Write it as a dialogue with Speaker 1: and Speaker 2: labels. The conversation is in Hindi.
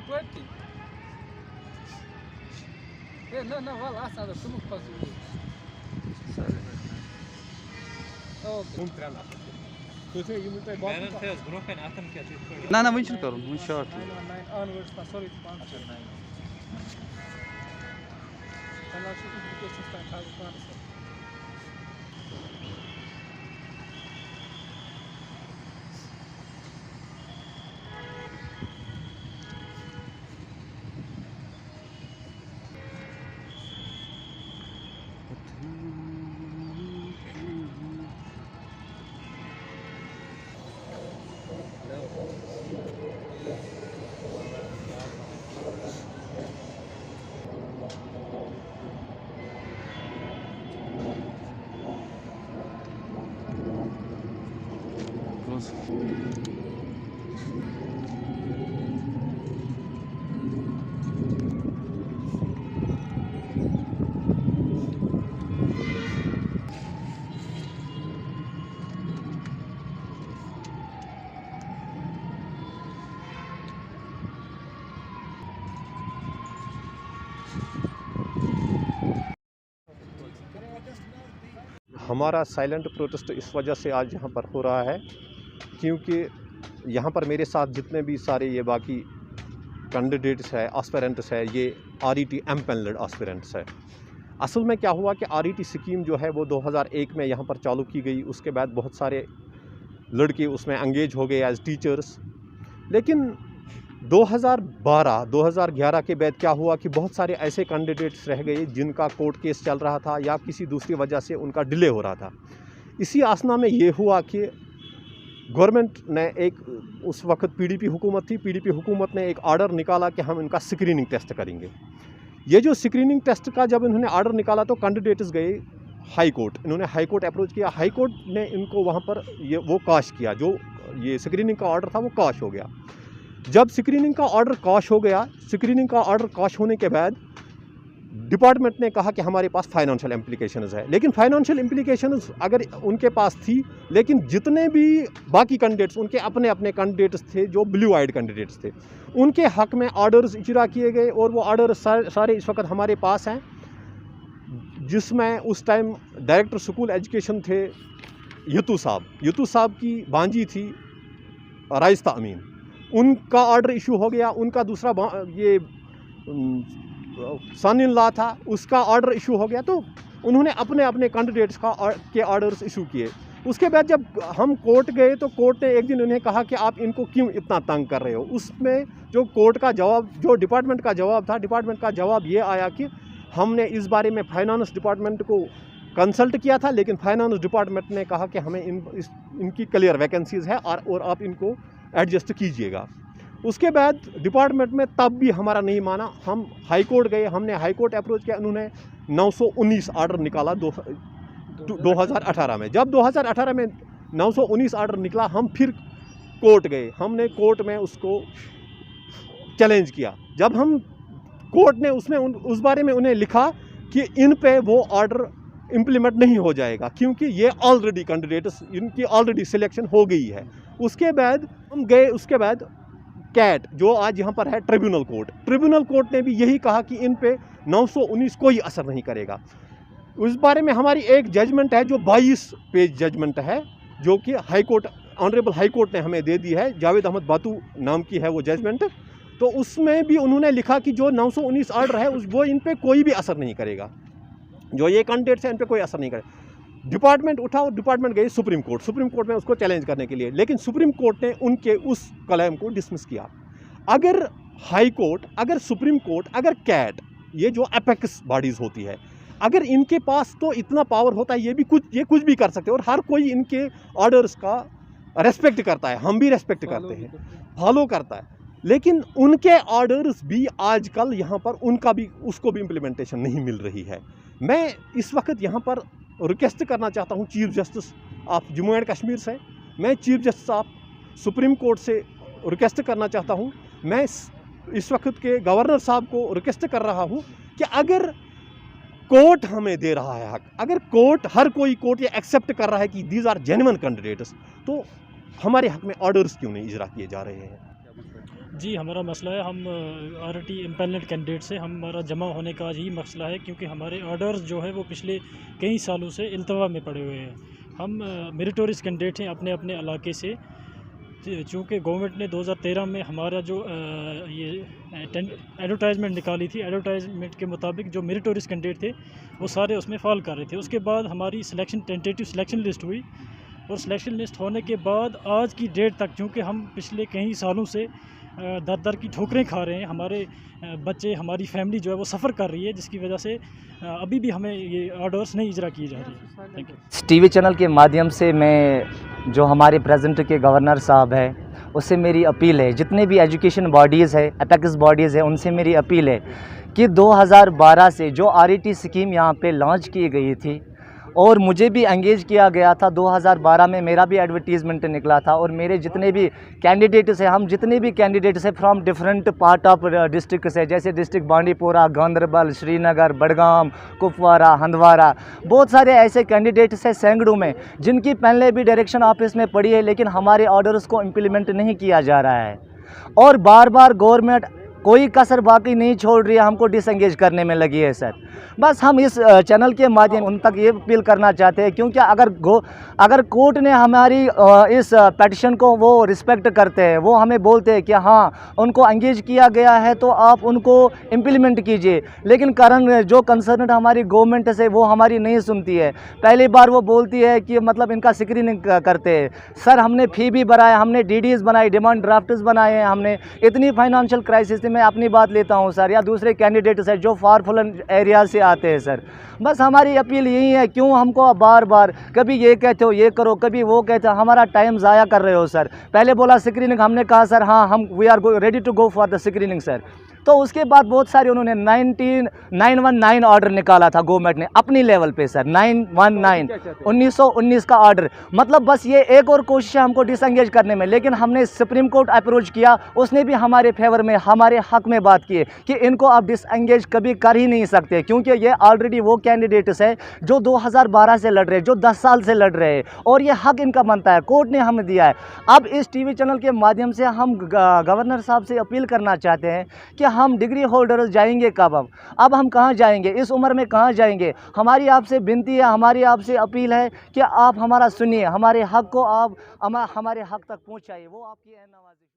Speaker 1: toate. Não, vai lá, Sandra, tu não faz isso.
Speaker 2: ना ना वही करूँ वही शॉर्ट
Speaker 3: हमारा साइलेंट प्रोटेस्ट इस वजह से आज यहाँ पर हो रहा है क्योंकि यहाँ पर मेरे साथ जितने भी सारे ये बाकी कैंडिडेट्स है, एस्पिरेंट्स है, ये RET एमपैनल्ड एस्पिरेंट्स है। असल में क्या हुआ कि RET स्कीम जो है वो 2001 में यहाँ पर चालू की गई। उसके बाद बहुत सारे लड़के उसमें एंगेज हो गए एज टीचर्स। लेकिन 2012-2011 के बाद क्या हुआ कि बहुत सारे ऐसे कैंडिडेट्स रह गए जिनका कोर्ट केस चल रहा था या किसी दूसरी वजह से उनका डिले हो रहा था। इसी आसना में ये हुआ कि गवर्नमेंट ने उस वक्त PDP हुकूमत थी, PDP हुकूमत ने एक आर्डर निकाला कि हम इनका स्क्रीनिंग टेस्ट करेंगे। ये जो स्क्रीनिंग टेस्ट का जब इन्होंने आर्डर निकाला तो कैंडिडेट्स गए हाई कोर्ट। इन्होंने हाई कोर्ट अप्रोच किया, हाई कोर्ट ने इनको वहाँ पर वो काश किया, जो ये स्क्रीनिंग का आर्डर था वो काश हो गया। जब स्क्रीनिंग का ऑर्डर काश हो गया, स्क्रीनिंग का ऑर्डर काश होने के बाद डिपार्टमेंट ने कहा कि हमारे पास फाइनेंशियल इम्प्लीकेशंस है। लेकिन फाइनेंशियल इम्प्लीकेशंस अगर उनके पास थी, लेकिन जितने भी बाकी कैंडिडेट्स उनके अपने अपने कैंडिडेट्स थे जो ब्लू आइड कैंडिडेट्स थे, उनके हक में ऑर्डर्स इजरा किए गए और वो ऑर्डर सारे इस वक्त हमारे पास हैं। जिसमें उस टाइम डायरेक्टर स्कूल एजुकेशन थे यतू साहब की भांजी थी राइस्ता अमीन, उनका ऑर्डर इशू हो गया। उनका दूसरा ये सन इन लॉ था, उसका ऑर्डर इशू हो गया। तो उन्होंने अपने अपने कैंडिडेट्स के ऑर्डर्स इशू किए। उसके बाद जब हम कोर्ट गए तो कोर्ट ने एक दिन उन्हें कहा कि आप इनको क्यों इतना तंग कर रहे हो। उसमें जो कोर्ट का जवाब, जो डिपार्टमेंट का जवाब था, डिपार्टमेंट का जवाब ये आया कि हमने इस बारे में फाइनेंस डिपार्टमेंट को कंसल्ट किया था, लेकिन फाइनेंस डिपार्टमेंट ने कहा कि हमें इनकी क्लियर वैकेंसीज़ है और आप इनको एडजस्ट कीजिएगा। उसके बाद डिपार्टमेंट में तब भी हमारा नहीं माना। हम हाई कोर्ट गए, हमने हाई कोर्ट अप्रोच किया। उन्होंने 919 ऑर्डर निकाला 2018 में। जब 2018 में 919 ऑर्डर निकला, हम फिर कोर्ट गए। हमने कोर्ट में उसको चैलेंज किया। जब हम कोर्ट ने उस बारे में उन्हें लिखा कि इन पे वो ऑर्डर इम्प्लीमेंट नहीं हो जाएगा क्योंकि ये ऑलरेडी कैंडिडेट्स, इनकी ऑलरेडी सिलेक्शन हो गई है। उसके बाद हम गए, उसके बाद कैट जो आज यहाँ पर है ट्रिब्यूनल कोर्ट ने भी यही कहा कि इन पे 919 कोई असर नहीं करेगा। उस बारे में हमारी एक जजमेंट है जो 22 पेज जजमेंट है, जो कि high court, honourable high court ने हमें दे दी है। जावेद अहमद बातू नाम की है वो जजमेंट। तो उसमें भी उन्होंने लिखा कि जो 919 ऑर्डर है वो इन पे कोई भी असर नहीं करेगा, जो ये कैंडिडेट्स हैं इन पे कोई असर नहीं करेगा। डिपार्टमेंट उठा और डिपार्टमेंट गई सुप्रीम कोर्ट में उसको चैलेंज करने के लिए, लेकिन सुप्रीम कोर्ट ने उनके उस क्लेम को डिसमिस किया। अगर हाई कोर्ट, अगर सुप्रीम कोर्ट, अगर कैट, ये जो एपेक्स बॉडीज़ होती है, अगर इनके पास तो इतना पावर होता है, ये कुछ भी कर सकते हैं और हर कोई इनके ऑर्डर्स का रेस्पेक्ट करता है, हम भी रेस्पेक्ट करते हैं, फॉलो करता है। लेकिन उनके ऑर्डर्स भी आजकल यहाँ पर उसको भी इम्प्लीमेंटेशन नहीं मिल रही है। मैं इस वक्त यहाँ पर रिक्वेस्ट करना चाहता हूँ chief justice of Jammu and Kashmir से। मैं chief justice of supreme court से रिक्वेस्ट करना चाहता हूँ। मैं इस वक्त के गवर्नर साहब को रिक्वेस्ट कर रहा हूँ कि अगर कोर्ट हमें दे रहा है हक, अगर हर कोई कोर्ट ये एक्सेप्ट कर रहा है कि दीज आर जेन्युइन कैंडिडेट्स, तो हमारे हक में ऑर्डर्स क्यों नहीं इजरा किए जा रहे हैं।
Speaker 4: जी, हमारा मसला है, हम आरटी इम्पेनल्ड कैंडिडेट से हमारा जमा होने का यही मसला है, क्योंकि हमारे ऑर्डर्स जो है वो पिछले कई सालों से इल्तवा में पड़े हुए हैं। हम मेरिटोरियस कैंडिडेट हैं अपने अपने इलाके से। चूँकि गवर्नमेंट ने 2013 में हमारा जो ये एडवर्टाइजमेंट निकाली थी, एडवर्टाइजमेंट के मुताबिक जो मेरिटोरियस कैंडिडेट थे वो सारे उसमें फ़ॉल कर रहे थे। उसके बाद हमारी सिलेक्शन टेंटेटिव सिलेक्शन लिस्ट हुई, और सिलेक्शन लिस्ट होने के बाद आज की डेट तक, चूँकि हम पिछले कई सालों से दर दर की ठोकरें खा रहे हैं, हमारे बच्चे, हमारी फैमिली जो है वो सफ़र कर रही है, जिसकी वजह से अभी भी हमें ये ऑर्डर्स नहीं इजरा किए जा रहे हैं। Thank you.
Speaker 5: टीवी चैनल के माध्यम से मैं जो हमारे प्रेजेंट के गवर्नर साहब है उससे मेरी अपील है, जितने भी एजुकेशन बॉडीज़ है, एपेक्स बॉडीज़ है, उनसे मेरी अपील है कि 2012 से जो आरईटी स्कीम यहाँ पे लॉन्च की गई थी और मुझे भी एंगेज किया गया था, 2012 में मेरा भी एडवर्टीज़मेंट निकला था, और मेरे जितने भी कैंडिडेट्स हैं, हम जितने भी कैंडिडेट्स हैं from different part of district से, जैसे डिस्ट्रिक्ट बांडीपोरा, गांदरबल, श्रीनगर, बडगाम, कुपवारा, हंदवारा, बहुत सारे ऐसे कैंडिडेट्स हैं सैकड़ों में, जिनकी पहले भी डायरेक्शन ऑफिस में पड़ी है, लेकिन हमारे ऑर्डर्स को इम्प्लीमेंट नहीं किया जा रहा है, और बार बार गवर्नमेंट कोई कसर बाकी नहीं छोड़ रही है, हमको डिसएंगेज करने में लगी है सर। बस हम इस चैनल के माध्यम उन तक ये अपील करना चाहते हैं, क्योंकि अगर कोर्ट ने हमारी इस पेटिशन को वो रिस्पेक्ट करते हैं, वो हमें बोलते हैं कि हाँ उनको एंगेज किया गया है तो आप उनको इम्प्लीमेंट कीजिए, लेकिन कारण जो कंसर्न हमारी गवर्नमेंट से वो हमारी नहीं सुनती है। पहली बार वो बोलती है कि मतलब इनका स्क्रीनिंग करते हैं। सर हमने फ़ी भी भराया, हमने DDs बनाई, डिमांड ड्राफ्ट्स बनाए हैं, हमने इतनी फाइनेंशियल क्राइसिस, मैं अपनी बात लेता हूं सर, या दूसरे कैंडिडेट्स हैं जो फार फ्लंग एरिया से आते हैं सर। बस हमारी अपील यही है, क्यों हमको बार बार कभी ये कहते हो ये करो, कभी वो कहते हो, हमारा टाइम ज़ाया कर रहे हो सर। पहले बोला स्क्रीनिंग, हमने कहा सर हाँ हम we are ready to go for the screening sir. तो उसके बाद बहुत सारे उन्होंने 919 ऑर्डर निकाला था गवर्नमेंट ने अपनी लेवल पे सर, 1919 का ऑर्डर। मतलब बस ये एक और कोशिश है हमको डिसएंगेज करने में, लेकिन हमने सुप्रीम कोर्ट अप्रोच किया, उसने भी हमारे फेवर में, हमारे हक में बात की कि इनको आप डिसएंगेज कभी कर ही नहीं सकते, क्योंकि ये ऑलरेडी वो कैंडिडेट्स है जो 2012 से लड़ रहे हैं, जो 10 साल से लड़ रहे हैं, और ये हक इनका बनता है, कोर्ट ने हमें दिया है। अब इस टीवी चैनल के माध्यम से हम गवर्नर साहब से अपील करना चाहते हैं कि हम डिग्री होल्डर्स जाएंगे कब? अब हम कहाँ जाएंगे? इस उम्र में कहाँ जाएंगे? हमारी आपसे विनती है, हमारी आपसे अपील है कि आप हमारा सुनिए, हमारे हक को आप हमारे हक तक पहुँचाइए, वो आपकी है नवाज़ी।